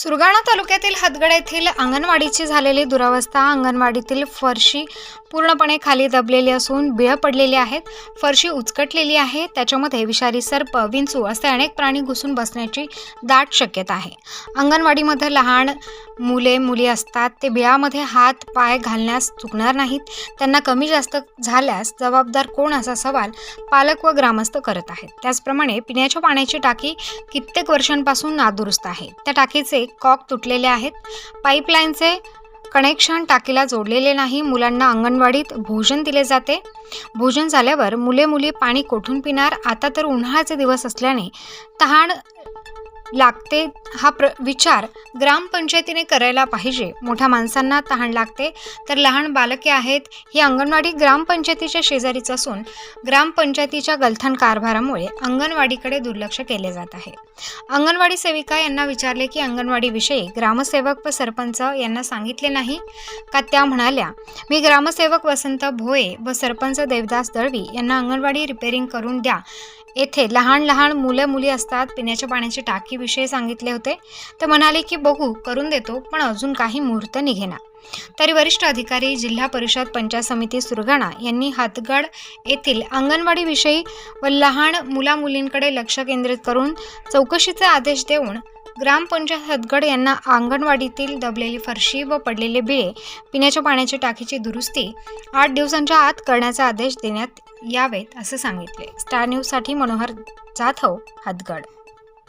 सुरगाणा तालुक्यातील हदगड येथील अंगणवाडीची झालेली दुरावस्था। अंगणवाडीतील फरशी पूर्णपणे खाली दबलेली असून बिळ पडलेली आहेत। फरशी उचकटलेली आहे, त्याच्यामध्ये विषारी सर्प, विंचू असे अनेक प्राणी घुसून बसण्याची दाट शक्यता आहे। अंगणवाडीमध्ये लहान मुले असतात, ते बिळामध्ये हात पाय घालण्यास चुकणार नाहीत। त्यांना कमी जास्त झाल्यास जबाबदार कोण असा सवाल पालक व ग्रामस्थ करत आहेत। त्याचप्रमाणे पिण्याच्या पाण्याची टाकी कित्येक वर्षांपासून नादुरुस्त आहे। त्या टाकीचे कॉक तुटलेले आहेत। पाईपलाईनचे कनेक्शन टाकीला जोडलेले नाही। मुलांना अंगणवाडीत भोजन दिले जाते। भोजन झाल्यावर मुले पाणी कोठून पिणार? आता तर उन्हाळ्याचे दिवस असल्याने तहान लागते। हा विचार ग्रामपंचायतीने करायला पाहिजे। मोठ्या माणसांना तहान लागते तर लहान बालके आहेत। ही अंगणवाडी ग्रामपंचायतीच्या शेजारीच असून ग्रामपंचायतीच्या गलथान कारभारामुळे अंगणवाडीकडे दुर्लक्ष केले जात आहे। अंगणवाडी सेविका यांना विचारले की अंगणवाडीविषयी ग्रामसेवक व सरपंच यांना सांगितले नाही का? त्या म्हणाल्या, मी ग्रामसेवक वसंत भोये व सरपंच देवदास दळवी यांना अंगणवाडी रिपेअरिंग करून द्या। येथे लहान मुली असतात। पिण्याच्या पाण्याची टाकीविषयी सांगितले होते। ते म्हणाले की बघू, करून देतो, पण अजून काही मुहूर्त निघेना। तरी वरिष्ठ अधिकारी, जिल्हा परिषद, पंचायत समिती सुरगाणा यांनी हदगड येथील अंगणवाडीविषयी व लहान मुलींकडे लक्ष केंद्रित करून चौकशीचे आदेश देऊन ग्रामपंचायत हदगड यांना अंगणवाडीतील दबलेली फरशी व पडलेले बिळे, पिण्याच्या पाण्याची टाकीची दुरुस्ती 8 दिवसांच्या आत करण्याचे आदेश देण्यात यावेत असे सांगितले। स्टार न्यूजसाठी मनोहर जाधव, हदगड।